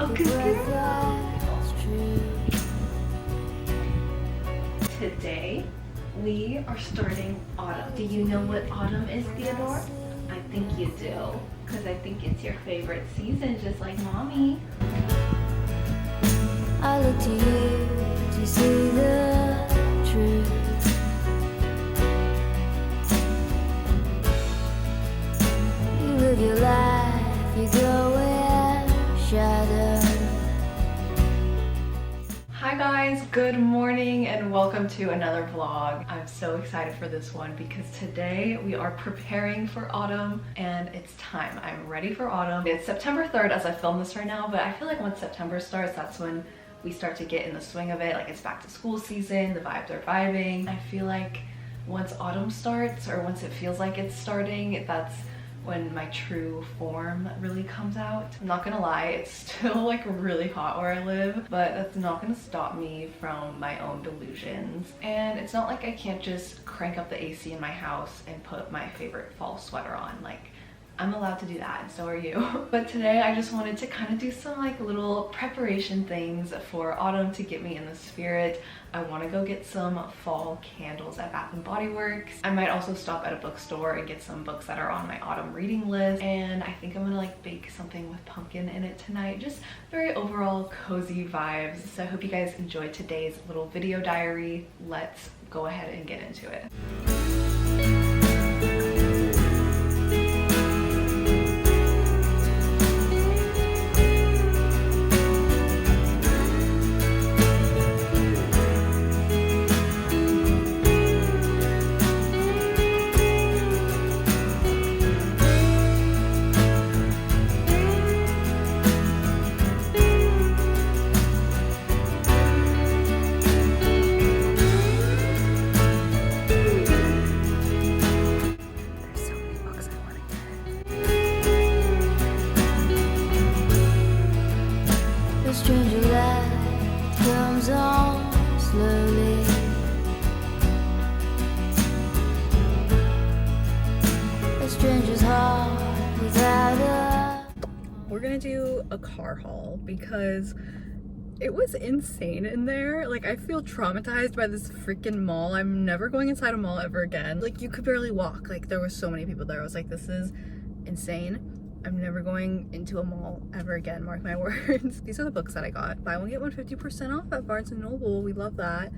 Okay, today we are starting autumn. Do you know what autumn is, Theodore? I think you do, because I think it's your favorite season, just like mommy. I look to you to see the truth. You live your life, you go in shadow. Hi guys, good morning and welcome to another vlog. I'm so excited for this one because today we are preparing for autumn and it's time. I'm ready for autumn. It's September 3rd as I film this right now, but I feel like once September starts, that's when we start to get in the swing of it. Like it's back to school season, the vibes are vibing. I feel like once autumn starts, or once it feels like it's starting, that's when my true form really comes out. I'm not gonna lie, it's still like really hot where I live, but that's not gonna stop me from my own delusions. And it's not like I can't just crank up the AC in my house and put my favorite fall sweater on. Like, I'm allowed to do that, and so are you. But today I just wanted to kind of do some like little preparation things for autumn to get me in the spirit. I want to go get some fall candles at Bath & Body Works. I might also stop at a bookstore and get some books that are on my autumn reading list. And I think I'm gonna like bake something with pumpkin in it tonight. Just very overall cozy vibes. So I hope you guys enjoyed today's little video diary. Let's go ahead and get into it. Stranger light comes on slowly. A stranger's heart without a... We're gonna do a car haul because it was insane in there. Like, I feel traumatized by this freaking mall. I'm never going inside a mall ever again. Like, you could barely walk. Like, there were so many people there. I was like, this is insane. I'm never going into a mall ever again, mark my words. These are the books that I got. Buy one, get one 50% off at Barnes & Noble. We love that.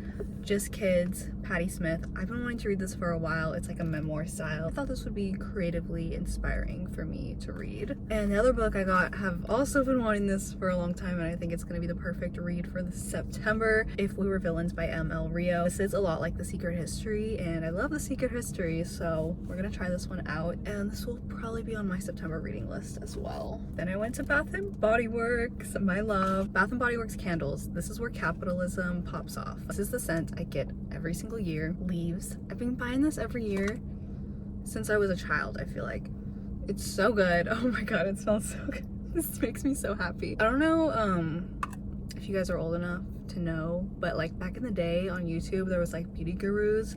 Just Kids, Patti Smith. I've been wanting to read this for a while. It's like a memoir style. I thought this would be creatively inspiring for me to read. And the other book I got, have also been wanting this for a long time, and I think it's gonna be the perfect read for this September. If We Were Villains by M.L. Rio. This is a lot like The Secret History, and I love The Secret History, so we're gonna try this one out. And this will probably be on my September reading list as well. Then I went to Bath & Body Works, my love. Bath & Body Works candles. This is where capitalism pops off. This is the scent I get every single year. Leaves. I've been buying this every year since I was a child, I feel like. It's so good. Oh my god, it smells so good. This makes me so happy. I don't know if you guys are old enough to know, but like back in the day on YouTube there was like beauty gurus,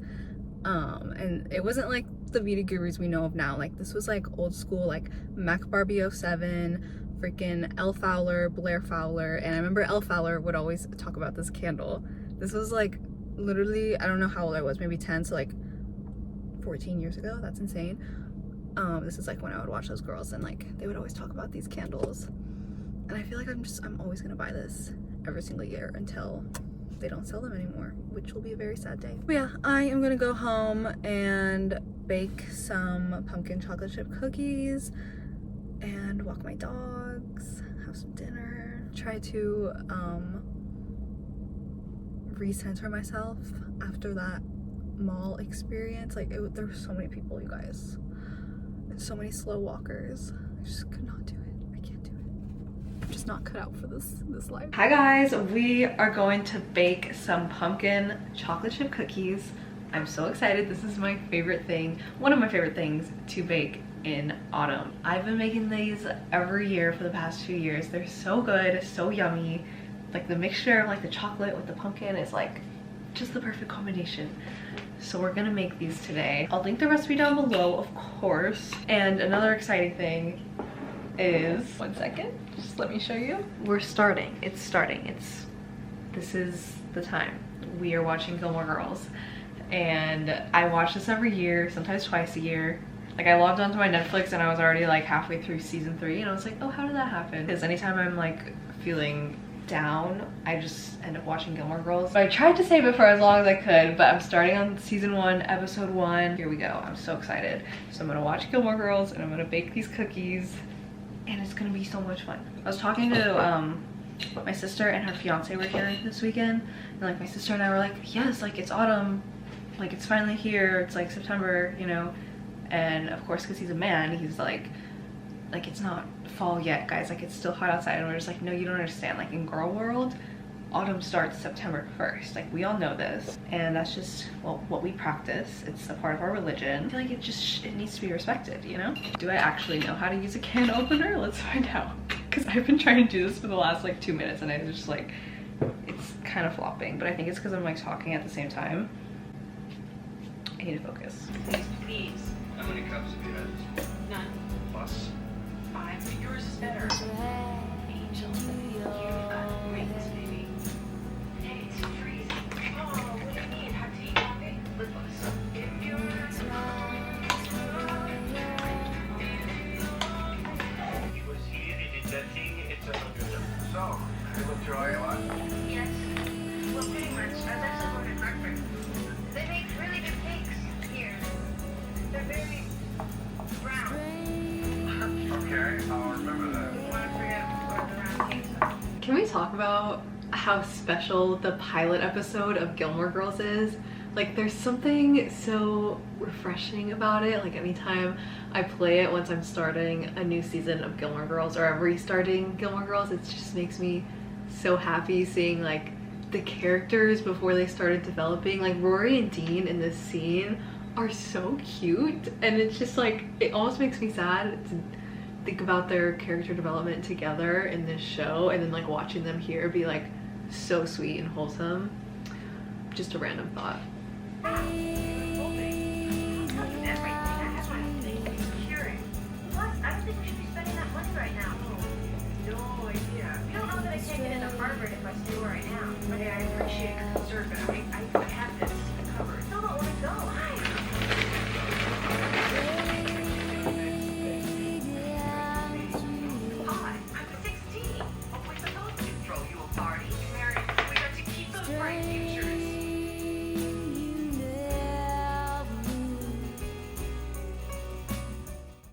and it wasn't like the beauty gurus we know of now. Like, this was like old school, like Mac Barbie 07, freaking Elle Fowler, Blair Fowler. And I remember Elle Fowler would always talk about this candle. This was like literally, I don't know how old I was, maybe 10, so like 14 years ago. That's insane. This is like when I would watch those girls, and like they would always talk about these candles, and I feel like I'm always gonna buy this every single year until they don't sell them anymore, which will be a very sad day. But yeah, I am gonna go home and bake some pumpkin chocolate chip cookies and walk my dogs, have some dinner, try to recenter myself after that mall experience. Like, there were so many people, you guys, and so many slow walkers. I just could not do it. I can't do it. I'm just not cut out for this life. Hi guys, we are going to bake some pumpkin chocolate chip cookies. I'm so excited. This is my favorite thing, one of my favorite things to bake in autumn. I've been making these every year for the past few years. They're so good, so yummy. Like, the mixture of like the chocolate with the pumpkin is like just the perfect combination. So we're gonna make these today. I'll link the recipe down below, of course. And another exciting thing is, one second, just let me show you. We're starting, it's starting. This is the time. We are watching Gilmore Girls. And I watch this every year, sometimes twice a year. Like I logged onto my Netflix and I was already like halfway through season 3 and I was like, oh, how did that happen? Because anytime I'm like feeling down, I just end up watching Gilmore Girls. But I tried to save it for as long as I could, but I'm starting on season 1, episode 1. Here we go, I'm so excited. So I'm gonna watch Gilmore Girls and I'm gonna bake these cookies and it's gonna be so much fun. I was talking to my sister and her fiance were here this weekend and like my sister and I were like, yes, like it's autumn. Like it's finally here, it's like September, you know, and of course because he's a man, he's like it's not fall yet, guys, like it's still hot outside. And we're just like, no, you don't understand, like in girl world autumn starts September 1st, like we all know this, and that's just, well, what we practice. It's a part of our religion. I feel like it needs to be respected, you know. Do I actually know how to use a can opener? Let's find out, because I've been trying to do this for the last like 2 minutes and I just like, it's kind of flopping, but I think it's because I'm like talking at the same time. I need to focus. Please. How many cups have you had? None. Plus? 5, but yours is better. Angel, you've got rings, baby. Hey, it's freezing. Oh, what do you need? Hot tea, coffee? Lip gloss. If you're He was here, he did that thing, it's a good. So, you look through all your life? Yes. Well, pretty much. I was actually going to breakfast. They make really good cakes here. They're very brown. Okay, I'll remember that. You want to forget what the round cakes are? Can we talk about how special the pilot episode of Gilmore Girls is? Like there's something so refreshing about it. Like anytime I play it once I'm starting a new season of Gilmore Girls or I'm restarting Gilmore Girls, it just makes me so happy seeing like the characters before they started developing. Like Rory and Dean in this scene are so cute, and it's just like, it almost makes me sad to think about their character development together in this show, and then like watching them here be like so sweet and wholesome. Just a random thought. If I stay where I am. But I appreciate your concern, but I have this covered. No, don't let it go. Hi. Hi, I'm 16. Oh, we're supposed to throw you a party. Mary, we got to keep those bright futures.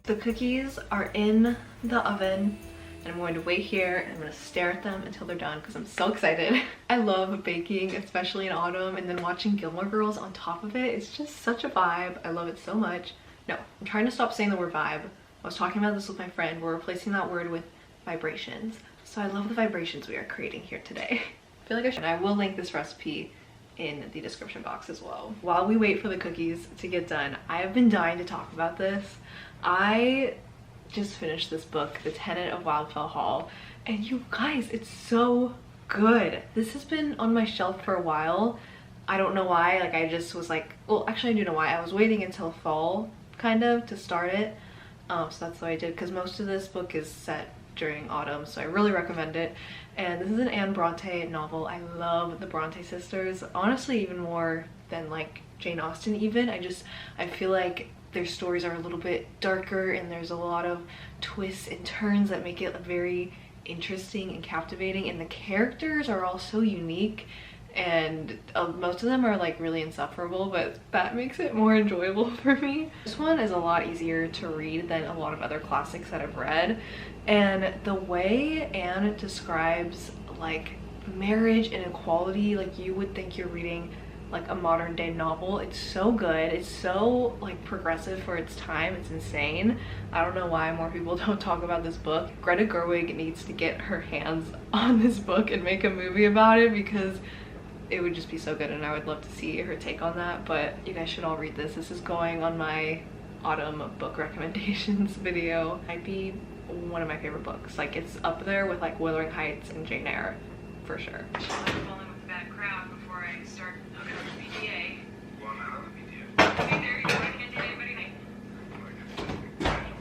The cookies are in the oven. And I'm going to wait here and I'm going to stare at them until they're done because I'm so excited. I love baking, especially in autumn, and then watching Gilmore Girls on top of it. It's just such a vibe. I love it so much. No, I'm trying to stop saying the word vibe. I was talking about this with my friend. We're replacing that word with vibrations. So I love the vibrations we are creating here today. I feel like I should. I will link this recipe in the description box as well. While we wait for the cookies to get done, I have been dying to talk about this. I just finished this book, The Tenet of Wildfell Hall, and you guys, it's so good. This has been on my shelf for a while. I don't know why, like I just was like, well actually I do know why. I was waiting until fall kind of to start it, so that's what I did, because most of this book is set during autumn, so I really recommend it. And this is an Anne Bronte novel. I love the Bronte sisters, honestly even more than like Jane Austen even. I feel like their stories are a little bit darker and there's a lot of twists and turns that make it very interesting and captivating, and the characters are all so unique, and most of them are like really insufferable, but that makes it more enjoyable for me. This one is a lot easier to read than a lot of other classics that I've read, and the way Anne describes like marriage and equality, like you would think you're reading like a modern day novel. It's so good. It's so like progressive for its time. It's insane. I don't know why more people don't talk about this book. Greta Gerwig needs to get her hands on this book and make a movie about it, because it would just be so good and I would love to see her take on that. But you guys should all read this. This is going on my autumn book recommendations video. Might be one of my favorite books. Like it's up there with like Wuthering Heights and Jane Eyre for sure. I'm falling with a bad crowd before I start hooking up with PTA. Well, now the PTA. Okay, there you go. I can't date anybody.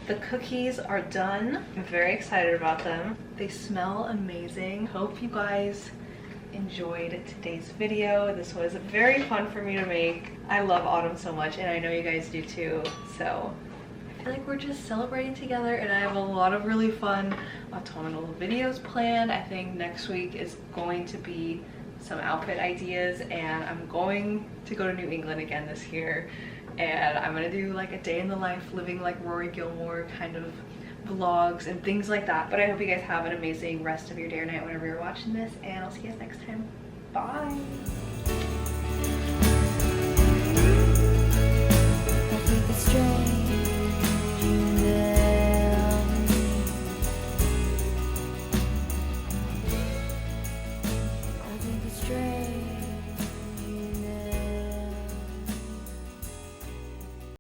The cookies are done. I'm very excited about them. They smell amazing. Hope you guys enjoyed today's video. This was very fun for me to make. I love autumn so much, and I know you guys do too. So I feel like we're just celebrating together, and I have a lot of really fun autumnal videos planned. I think next week is going to be some outfit ideas, and I'm going to go to New England again this year, and I'm gonna do like a day in the life living like Rory Gilmore kind of vlogs and things like that. But I hope you guys have an amazing rest of your day or night whenever you're watching this, and I'll see you guys next time. Bye.